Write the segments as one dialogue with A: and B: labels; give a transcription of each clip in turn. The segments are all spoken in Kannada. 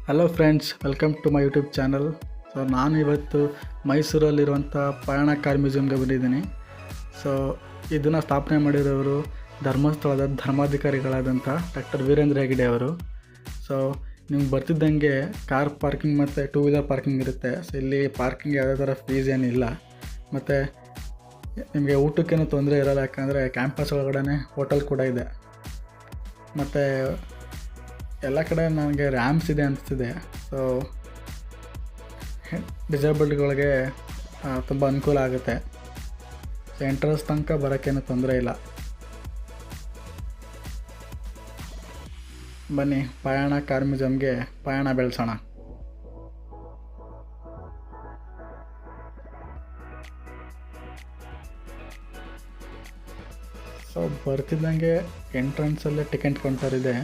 A: Hello friends, welcome to my YouTube channel. So ನಾನು ಇವತ್ತು ಮೈಸೂರಲ್ಲಿರುವಂಥ ಪಯಣ ಕಾರ್ ಮ್ಯೂಸಿಯಮ್ಗೆ ಬಂದಿದ್ದೀನಿ. ಸೊ ಇದನ್ನು ಸ್ಥಾಪನೆ ಮಾಡಿರೋರು ಧರ್ಮಸ್ಥಳದ ಧರ್ಮಾಧಿಕಾರಿಗಳಾದಂಥ ಡಾಕ್ಟರ್ ವೀರೇಂದ್ರ ಹೆಗ್ಗಡೆ ಅವರು. ಸೊ ನಿಮ್ಗೆ ಬರ್ತಿದ್ದಂಗೆ ಕಾರ್ ಪಾರ್ಕಿಂಗ್ ಮತ್ತು ಟೂ ವೀಲರ್ ಪಾರ್ಕಿಂಗ್ ಇರುತ್ತೆ. ಸೊ ಇಲ್ಲಿ ಪಾರ್ಕಿಂಗ್ ಯಾವುದೇ ಥರ ಫೀಸ್ ಏನಿಲ್ಲ. ಮತ್ತು ನಿಮಗೆ ಊಟಕ್ಕೇನು ತೊಂದರೆ ಇರೋಲ್ಲ, ಯಾಕಂದರೆ ಕ್ಯಾಂಪಸ್ ಒಳಗಡೆ ಹೋಟೆಲ್ ಕೂಡ ಇದೆ. ಮತ್ತು ಎಲ್ಲ ಕಡೆ ನನಗೆ ರ್ಯಾಮ್ಸ್ ಇದೆ ಅನಿಸ್ತಿದೆ. ಸೊ ಡಿಸೇಬಲ್ಡ್ಗಳಿಗೆ ತುಂಬ ಅನುಕೂಲ ಆಗುತ್ತೆ. ಸೊ ಎಂಟ್ರೆನ್ಸ್ ತನಕ ಬರೋಕ್ಕೇನು ತೊಂದರೆ ಇಲ್ಲ. ಬನ್ನಿ ಪಯಣ ಕಾರ್ ಮ್ಯೂಸಿಯಮ್ಗೆ ಪಯಣ ಬೆಳೆಸೋಣ. ಸೊ ಬರ್ತಿದ್ದಂಗೆ ಎಂಟ್ರೆನ್ಸಲ್ಲೇ ಟಿಕೆಟ್ ಕೌಂಟರ್ ಇದೆ.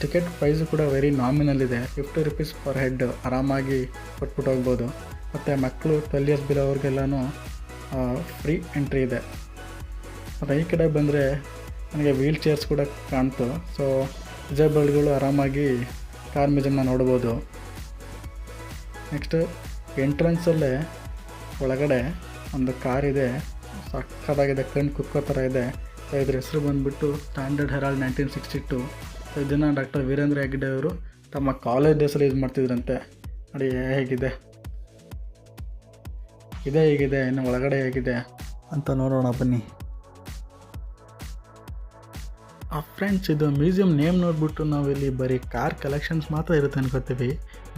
A: ಟಿಕೆಟ್ ಪ್ರೈಸು ಕೂಡ ವೆರಿ ನಾಮಿನಲ್ ಇದೆ. 50 ರುಪೀಸ್ ಪರ್ ಹೆಡ್ ಆರಾಮಾಗಿ ಕೊಟ್ಬಿಟ್ಟು ಹೋಗ್ಬೋದು. ಮತ್ತು ಮಕ್ಕಳು 12 ಇಯರ್ಸ್ ಬಿಲೋ ಅವ್ರಿಗೆಲ್ಲನೂ ಫ್ರೀ ಎಂಟ್ರಿ ಇದೆ. ಮತ್ತು ಈ ಕಡೆ ಬಂದರೆ ನನಗೆ ವೀಲ್ ಚೇರ್ಸ್ ಕೂಡ ಕಾಣ್ತು. ಸೊ ಡಿಸೇಬಲ್ಡ್ಗಳು ಆರಾಮಾಗಿ ಕಾರ್ ಮ್ಯೂಸಿಯಮ್ನ ನೋಡ್ಬೋದು. ನೆಕ್ಸ್ಟ್ ಎಂಟ್ರೆನ್ಸಲ್ಲೇ ಒಳಗಡೆ ಒಂದು ಕಾರ್ ಇದೆ, ಸಕ್ಕತ್ತಾಗಿದೆ, ಕಣ್ಣು ಕುಕ್ಕೋ ಥರ ಇದೆ. ಸೊ ಇದ್ರ ಹೆಸರು ಬಂದುಬಿಟ್ಟು ಸ್ಟ್ಯಾಂಡರ್ಡ್ ಹೆರಾಲ್ಡ್ 1962. ಸೊ ಇದನ್ನು ಡಾಕ್ಟರ್ ವೀರೇಂದ್ರ ಹೆಗ್ಗಡೆ ಅವರು ತಮ್ಮ ಕಾಲೇಜ್ ಡೇಸಲ್ಲಿ ಯೂಸ್ ಮಾಡ್ತಿದ್ರಂತೆ. ನೋಡಿ ಹೇಗಿದೆ, ಇದೇ ಹೇಗಿದೆ, ಇನ್ನು ಒಳಗಡೆ ಹೇಗಿದೆ ಅಂತ ನೋಡೋಣ ಬನ್ನಿ. ಫ್ರೆಂಡ್ಸ್, ಇದು ಮ್ಯೂಸಿಯಂ ನೇಮ್ ನೋಡಿಬಿಟ್ಟು ನಾವಿಲ್ಲಿ ಬರೀ ಕಾರ್ ಕಲೆಕ್ಷನ್ಸ್ ಮಾತ್ರ ಇರುತ್ತೆ ಅನ್ಕೋತೀವಿ.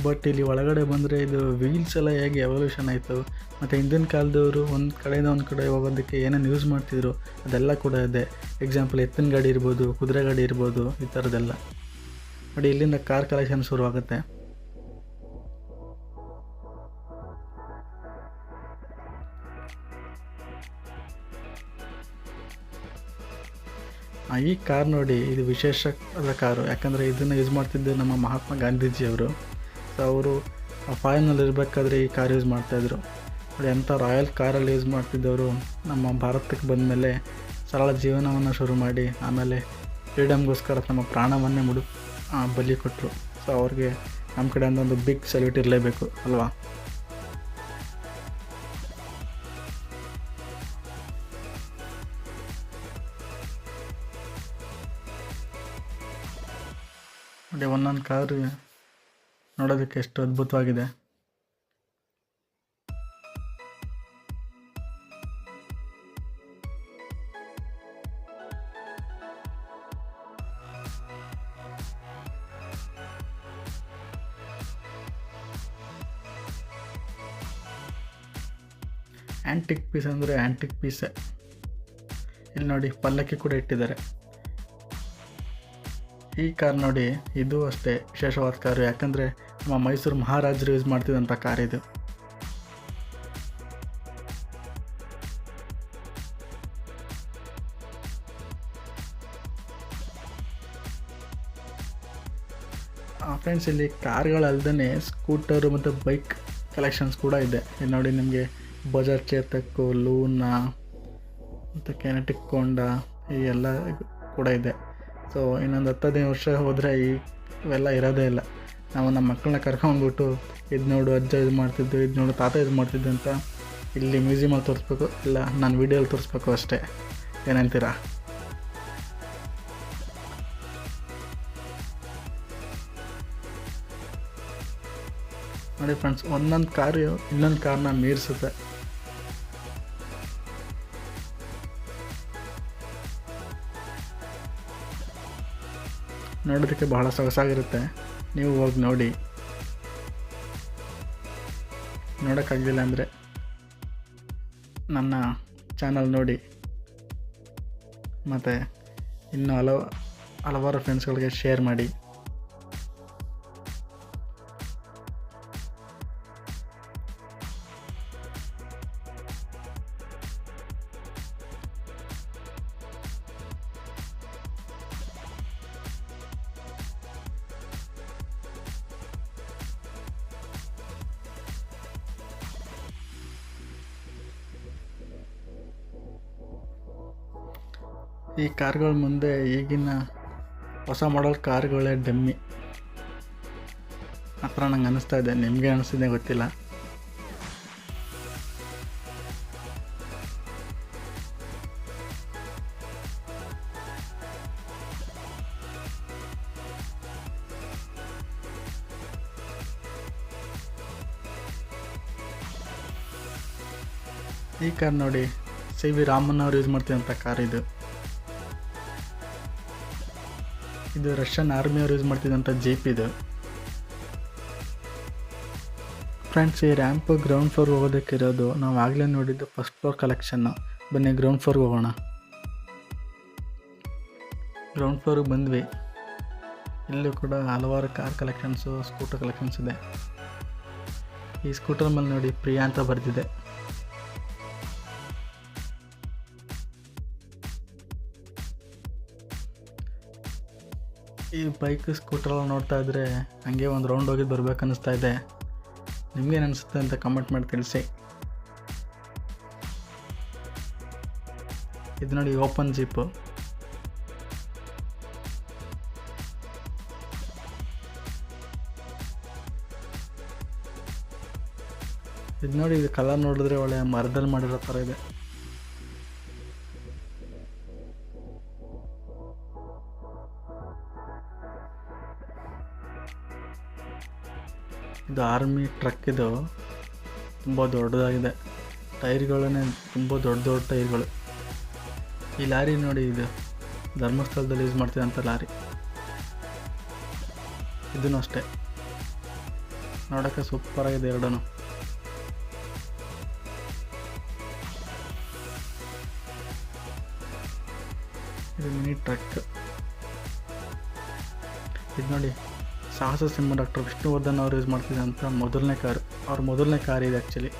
A: ಬಟ್ ಇಲ್ಲಿ ಒಳಗಡೆ ಬಂದರೆ ಇದು ವೀಲ್ಸ್ ಎಲ್ಲ ಹೇಗೆ ಎವಲ್ಯೂಷನ್ ಆಯಿತು, ಮತ್ತು ಹಿಂದಿನ ಕಾಲದವರು ಒಂದು ಕಡೆಯಿಂದ ಒಂದು ಕಡೆ ಹೋಗೋದಕ್ಕೆ ಏನೇನು ಯೂಸ್ ಮಾಡ್ತಿದ್ರು ಅದೆಲ್ಲ ಕೂಡ ಇದೆ. ಎಕ್ಸಾಂಪಲ್ ಎತ್ತಿನ ಗಾಡಿ ಇರ್ಬೋದು, ಕುದುರೆ ಗಾಡಿ ಇರ್ಬೋದು, ಈ ಥರದ್ದೆಲ್ಲ ನೋಡಿ. ಇಲ್ಲಿಂದ ಕಾರ್ ಕಲೆಕ್ಷನ್ ಶುರುವಾಗುತ್ತೆ. ಈ ಕಾರ್ ನೋಡಿ, ಇದು ವಿಶೇಷವಾದ ಕಾರು. ಯಾಕಂದರೆ ಇದನ್ನು ಯೂಸ್ ಮಾಡ್ತಿದ್ದು ನಮ್ಮ ಮಹಾತ್ಮ ಗಾಂಧೀಜಿಯವರು. ಸೊ ಅವರು ಫಾರಿನಲ್ಲಿ ಇರಬೇಕಾದ್ರೆ ಈ ಕಾರ್ ಯೂಸ್ ಮಾಡ್ತಾಯಿದ್ರು. ನೋಡಿ, ಅಂಥ ರಾಯಲ್ ಕಾರಲ್ಲಿ ಯೂಸ್ ಮಾಡ್ತಿದ್ದವರು ನಮ್ಮ ಭಾರತಕ್ಕೆ ಬಂದಮೇಲೆ ಸರಳ ಜೀವನವನ್ನು ಶುರು ಮಾಡಿ ಆಮೇಲೆ ಫ್ರೀಡಮ್ಗೋಸ್ಕರ ನಮ್ಮ ಪ್ರಾಣವನ್ನೇ ಬಲಿ ಕೊಟ್ಟರು. ಸೊ ಅವ್ರಿಗೆ ನಮ್ಮ ಕಡೆಯಿಂದ ಒಂದು ಬಿಗ್ ಸಲ್ಯೂಟ್ ಇರಲೇಬೇಕು ಅಲ್ವಾ. ನೋಡಿ, ಒಂದೊಂದು ಕಾರು ನೋಡೋದಕ್ಕೆ ಎಷ್ಟು ಅದ್ಭುತವಾಗಿದೆ. ಆ್ಯಂಟಿಕ್ ಪೀಸ್ ಅಂದರೆ ಆ್ಯಂಟಿಕ್ ಪೀಸೇ. ಇಲ್ಲಿ ನೋಡಿ, ಪಲ್ಲಕ್ಕಿ ಕೂಡ ಇಟ್ಟಿದ್ದಾರೆ. ಈ ಕಾರ್ ನೋಡಿ, ಇದು ಅಷ್ಟೇ ವಿಶೇಷವಾದ ಕಾರು. ಯಾಕಂದರೆ ನಮ್ಮ ಮೈಸೂರು ಮಹಾರಾಜರು ಯೂಸ್ ಮಾಡ್ತಿದ್ದಂಥ ಕಾರ್ ಇದು. ಫ್ರೆಂಡ್ಸ್, ಇಲ್ಲಿ ಕಾರ್ಗಳಲ್ಲದೆ ಸ್ಕೂಟರು ಮತ್ತು ಬೈಕ್ ಕಲೆಕ್ಷನ್ಸ್ ಕೂಡ ಇದೆ. ಇಲ್ಲಿ ನೋಡಿ, ನಿಮಗೆ ಬಜಾಜ್ ಚೇತಕ್ಕು, ಲೂನಾ ಮತ್ತು ಕೆನೆಟಿಕ್ ಹೋಂಡಾ ಈ ಎಲ್ಲ ಕೂಡ ಇದೆ. ಸೊ ಇನ್ನೊಂದು 10-15 ವರ್ಷ ಹೋದರೆ ಇವೆಲ್ಲ ಇರೋದೇ ಇಲ್ಲ. ನಾವು ನಮ್ಮ ಮಕ್ಕಳನ್ನ ಕರ್ಕೊಂಡ್ಬಿಟ್ಟು ಇದು ನೋಡು ಅಜ್ಜ ಇದು ಮಾಡ್ತಿದ್ದು, ಇದು ನೋಡು ತಾತ ಇದು ಮಾಡ್ತಿದ್ದು ಅಂತ ಇಲ್ಲಿ ಮ್ಯೂಸಿಯಮಲ್ಲಿ ತೋರಿಸ್ಬೇಕು, ಇಲ್ಲ ನಾನು ವೀಡಿಯೋಲ್ಲಿ ತೋರಿಸ್ಬೇಕು ಅಷ್ಟೇ. ಏನಂತೀರಾ? ನೋಡಿ ಫ್ರೆಂಡ್ಸ್, ಒಂದೊಂದು ಕಾರು ಇನ್ನೊಂದು ಕಾರ್ನ ಮೀರಿಸುತ್ತೆ. ನೋಡೋದಕ್ಕೆ ಬಹಳ ಸೊಗಸಾಗಿರುತ್ತೆ. ನೀವು ಹೋಗಿ ನೋಡಿ. ನೋಡೋಕ್ಕಾಗಲಿಲ್ಲ ಅಂದರೆ ನನ್ನ ಚಾನಲ್ ನೋಡಿ, ಮತ್ತು ಇನ್ನೂ ಹಲವಾರು ಫ್ರೆಂಡ್ಸ್ಗಳಿಗೆ ಶೇರ್ ಮಾಡಿ. ಈ ಕಾರ್ಗಳ ಮುಂದೆ ಈಗಿನ ಹೊಸ ಮಾಡೆಲ್ ಕಾರ್ಗಳೇ ಡಮ್ಮಿ. ಆ ಥರ ನಂಗೆ ಅನ್ನಿಸ್ತಾ ಇದೆ. ನಿಮಗೆ ಅನ್ನಿಸ್ತಿದೆ ಗೊತ್ತಿಲ್ಲ. ಈ ಕಾರ್ ನೋಡಿ, ಸಿ ವಿ ರಾಮನ್ ಅವ್ರು ಯೂಸ್ ಮಾಡ್ತಿದ್ದಂಥ ಕಾರ್ ಇದು. ಇದು ರಷ್ಯನ್ ಆರ್ಮಿಯವ್ರು ಯೂಸ್ ಮಾಡ್ತಿದ್ದಂಥ ಜೀಪ್ ಇದು. ಫ್ರೆಂಡ್ಸ್, ಈ ರ್ಯಾಂಪ್ ಗ್ರೌಂಡ್ ಫ್ಲೋರ್ ಹೋಗೋದಕ್ಕಿರೋದು. ನಾವು ಆಗಲೇ ನೋಡಿದ್ದು ಫಸ್ಟ್ ಫ್ಲೋರ್ ಕಲೆಕ್ಷನ್ನು. ಬನ್ನಿ ಗ್ರೌಂಡ್ ಫ್ಲೋರ್ಗೆ ಹೋಗೋಣ. ಗ್ರೌಂಡ್ ಫ್ಲೋರಿಗೆ ಬಂದ್ವಿ. ಇಲ್ಲೂ ಕೂಡ ಹಲವಾರು ಕಾರ್ ಕಲೆಕ್ಷನ್ಸು, ಸ್ಕೂಟರ್ ಕಲೆಕ್ಷನ್ಸ್ ಇದೆ. ಈ ಸ್ಕೂಟರ್ ಮೇಲೆ ನೋಡಿ ಪ್ರಿಯಾ ಅಂತ ಬರ್ತಿದೆ. ಈ ಬೈಕ್ ಸ್ಕೂಟ್ರೆಲ್ಲ ನೋಡ್ತಾ ಇದ್ದರೆ ಹಾಗೆ ಒಂದು ರೌಂಡ್ ಹೋಗಿ ಬರ್ಬೇಕು ಅನ್ನಿಸ್ತಾ ಇದೆ. ನಿಮಗೇನು ಅನಿಸುತ್ತೆ ಅಂತ ಕಮೆಂಟ್ ಮಾಡಿ ತಿಳಿಸಿ. ಇದು ನೋಡಿ ಓಪನ್ ಜೀಪು. ಇದು ನೋಡಿ, ಇದು ಕಲರ್ ನೋಡಿದ್ರೆ ಒಳ್ಳೆ ಮರದಲ್ಲಿ ಮಾಡಿರೋ ಥರ ಇದೆ. ಇದು ಆರ್ಮಿ ಟ್ರಕ್. ಇದು ತುಂಬ ದೊಡ್ಡದಾಗಿದೆ. ಟೈರ್ಗಳೇ ತುಂಬ ದೊಡ್ಡ ಟೈರ್ಗಳು. ಈ ಲಾರಿ ನೋಡಿ, ಇದು ಧರ್ಮಸ್ಥಳದಲ್ಲಿ ಯೂಸ್ ಮಾಡ್ತಿದ್ದಂಥ ಲಾರಿ. ಇದೂ ಅಷ್ಟೇ, ನೋಡೋಕ್ಕೆ ಸೂಪರಾಗಿದೆ ಎರಡೂ. ಇದು ಮಿನಿ ಟ್ರಕ್. ಇದು ನೋಡಿ, ಸಾಹಸ ಸಿಂಹ ಡಾಕ್ಟರ್ ವಿಷ್ಣುವರ್ಧನ್ ಅವರು ಯೂಸ್ ಮಾಡ್ತಿದ್ದಂಥ ಮೊದಲನೇ ಕಾರು. ಅವ್ರ ಮೊದಲನೇ ಕಾರ್ ಇದೆ ಆ್ಯಕ್ಚುಲಿ.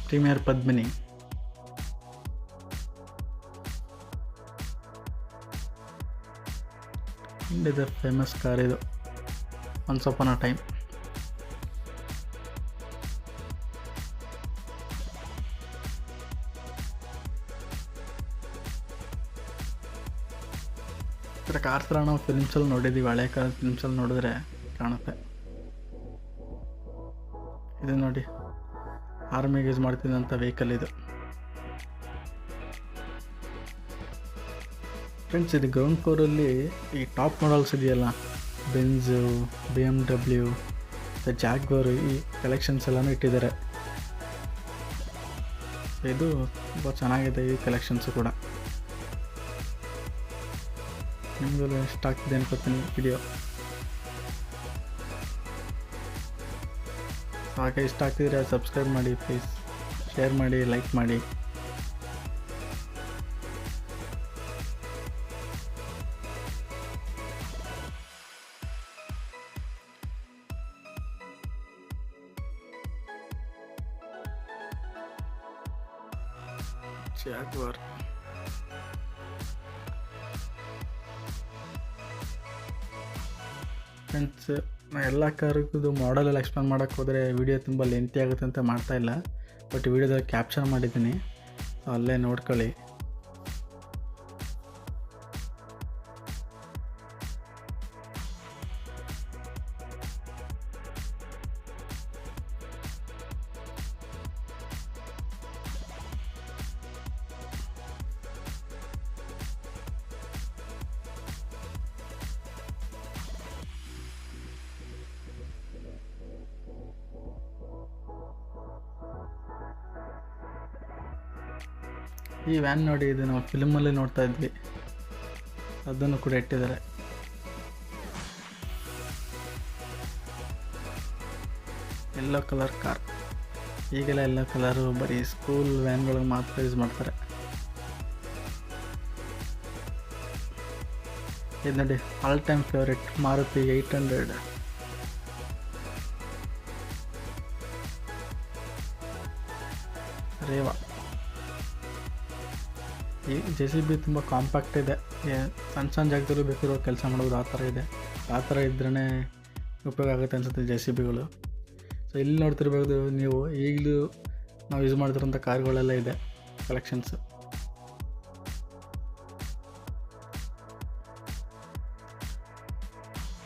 A: ಪ್ರೀಮಿಯರ್ ಪದ್ಮಿನಿ. ಇಂಡಿಯಾದ ಫೇಮಸ್ ಕಾರ್ ಇದು, ಒನ್ಸ್ ಅಪಾನ್ ಅ ಟೈಮ್. ಕಾರ್ ಥರ ನಾವು ಫಿಲ್ಮ್ಸಲ್ಲಿ ನೋಡಿದ್ದೀವಿ. ಹಳೆ ಕಾಲ ಫಿಲ್ಮ್ಸಲ್ಲಿ ನೋಡಿದ್ರೆ ಕಾಣುತ್ತೆ. ಇದು ನೋಡಿ, ಆರ್ಮಿಗೆ ಯೂಸ್ ಮಾಡ್ತಿದ್ದಂಥ ವೆಹಿಕಲ್ ಇದು. ಫ್ರೆಂಡ್ಸ್, ಇದು ಗ್ರೌಂಡ್ ಫ್ಲೋರಲ್ಲಿ ಈ ಟಾಪ್ ಮಾಡಲ್ಸ್ ಇದೆಯಲ್ಲ, ಬೆನ್ಝು, BMW, ಜಾಗ್ವಾರ್, ಈ ಕಲೆಕ್ಷನ್ಸ್ ಎಲ್ಲನೂ ಇಟ್ಟಿದ್ದಾರೆ. ಇದು ತುಂಬ ಚೆನ್ನಾಗಿದೆ ಈ ಕಲೆಕ್ಷನ್ಸು ಕೂಡ. ನಿಮಗೆಲ್ಲ ಇಷ್ಟ ಆಗ್ತಿದೆ ಅನ್ಕೋತೀನಿ ವಿಡಿಯೋ. ಹಾಗೆ ಇಷ್ಟ ಆಗ್ತಿದ್ರೆ ಸಬ್ಸ್ಕ್ರೈಬ್ ಮಾಡಿ ಪ್ಲೀಸ್, ಶೇರ್ ಮಾಡಿ, ಲೈಕ್ ಮಾಡಿ. ಜಾಗ್ವಾರ್. ಫ್ರೆಂಡ್ಸ್, ನಾನು ಎಲ್ಲ ಕಾರಿಗೂ ಮಾಡೆಲೆಲ್ಲ ಎಕ್ಸ್ಪ್ಲೇನ್ ಮಾಡೋಕ್ಕೆ ಹೋದರೆ ವಿಡಿಯೋ ತುಂಬ ಲೆಂತಿ ಆಗುತ್ತೆ ಅಂತ ಮಾಡ್ತಾಯಿಲ್ಲ. ಬಟ್ ವಿಡಿಯೋದಲ್ಲಿ ಕ್ಯಾಪ್ಚರ್ ಮಾಡಿದ್ದೀನಿ, ಸೊ ಅಲ್ಲೇ ನೋಡ್ಕೊಳ್ಳಿ. ಈ ವ್ಯಾನ್ ನೋಡಿ, ಇದು ನಾವು ಫಿಲ್ಮಲ್ಲಿ ನೋಡ್ತಾ ಇದ್ವಿ, ಅದನ್ನು ಕೂಡ ಇಟ್ಟಿದ್ದಾರೆ. Yellow colour car. ಈಗೆಲ್ಲ ಯೆಲ್ಲೋ ಕಲರು ಬರೀ ಸ್ಕೂಲ್ ವ್ಯಾನ್ಗಳಿಗೆ ಮಾತ್ರ ಯೂಸ್ ಮಾಡ್ತಾರೆ. ಇದು ನೋಡಿ, all time favourite Maruti 800. Reva. ಈ JCB ತುಂಬ ಕಾಂಪ್ಯಾಕ್ಟ್ ಇದೆ. ಸಣ್ಣ ಸಣ್ಣ ಜಾಗದಲ್ಲೂ ಬೇಕಿರೋ ಕೆಲಸ ಮಾಡೋದು ಆ ಥರ ಇದೆ. ಆ ಥರ ಇದ್ರೇ ಉಪಯೋಗ ಆಗುತ್ತೆ ಅನಿಸುತ್ತೆ JCBಗಳು. ಸೊ ಇಲ್ಲಿ ನೋಡ್ತಿರ್ಬೋದು ನೀವು, ಈಗಲೂ ನಾವು ಯೂಸ್ ಮಾಡ್ತಿರೋಂಥ ಕಾರ್ಗಳೆಲ್ಲ ಇದೆ. ಕಲೆಕ್ಷನ್ಸು.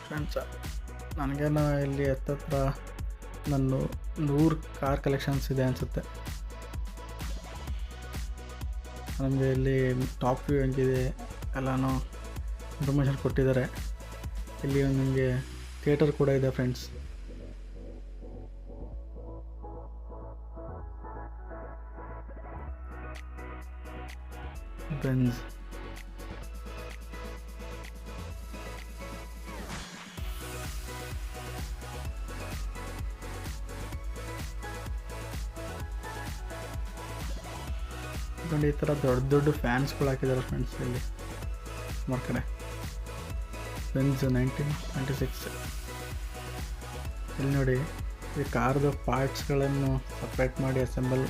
A: ಫ್ರೆಂಡ್ಸ, ನನಗೇನೋ ಇಲ್ಲಿ ಹತ್ತತ್ರ ನನ್ನ 100 ಕಾರ್ ಕಲೆಕ್ಷನ್ಸ್ ಇದೆ ಅನಿಸುತ್ತೆ. ನಮಗೆ ಇಲ್ಲಿ ಟಾಪ್ ವ್ಯೂ ಹೆಂಗಿದೆ ಎಲ್ಲನೂ ಇನ್ಫಾರ್ಮೇಷನ್ ಕೊಟ್ಟಿದ್ದಾರೆ. ಇಲ್ಲಿ ನಿಮಗೆ ಥಿಯೇಟರ್ ಕೂಡ ಇದೆ ಫ್ರೆಂಡ್ಸ್. ಬೆಂಜ್, ಈ ಥರ ದೊಡ್ಡ ದೊಡ್ಡ ಫ್ಯಾನ್ಸ್ಗಳು ಹಾಕಿದ್ದಾರೆ ಫ್ರೆಂಡ್ಸ್. ಇಲ್ಲಿ ಸುಮಾರು ಕಡೆ ಬೆಂಜ್ 1996. ಇಲ್ಲಿ ನೋಡಿ, ಈ ಕಾರ್ದು ಪಾರ್ಟ್ಸ್ಗಳನ್ನು ಸಪ್ರೇಟ್ ಮಾಡಿ ಅಸೆಂಬಲ್,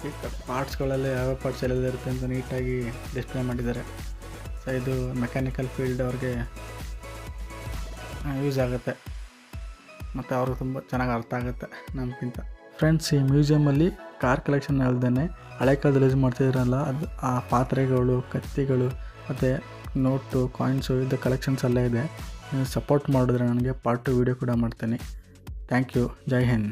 A: ಈ ಪಾರ್ಟ್ಸ್ಗಳಲ್ಲಿ ಯಾವ್ಯಾವ ಪಾರ್ಟ್ಸ್ ಎಲ್ಲ ಇರುತ್ತೆ ಅಂತ ನೀಟಾಗಿ ಡಿಸ್ಪ್ಲೇ ಮಾಡಿದ್ದಾರೆ. ಸೊ ಇದು ಮೆಕ್ಯಾನಿಕಲ್ ಫೀಲ್ಡ್ ಅವ್ರಿಗೆ ಯೂಸ್ ಆಗುತ್ತೆ ಮತ್ತು ಅವ್ರಿಗೆ ತುಂಬ ಚೆನ್ನಾಗಿ ಅರ್ಥ ಆಗುತ್ತೆ ನಮಗಿಂತ. ಫ್ರೆಂಡ್ಸ್, ಈ ಮ್ಯೂಸಿಯಮಲ್ಲಿ ಕಾರ್ ಕಲೆಕ್ಷನ್ ಅಲ್ಲದೇ ಹಳೆ ಕಾಲದಲ್ಲಿ ಯೂಸ್ ಮಾಡ್ತಿದ್ರಲ್ಲ, ಅದು ಆ ಪಾತ್ರೆಗಳು, ಕತ್ತಿಗಳು ಮತ್ತು ನೋಟು, ಕಾಯಿನ್ಸು, ಇದು ಕಲೆಕ್ಷನ್ಸ್ ಎಲ್ಲ ಇದೆ. ನೀವು ಸಪೋರ್ಟ್ ಮಾಡಿದ್ರೆ ನನಗೆ ಪಾರ್ಟ್ 2 ವೀಡಿಯೋ ಕೂಡ ಮಾಡ್ತೀನಿ. Thank you. ಜೈ ಹಿಂದ್.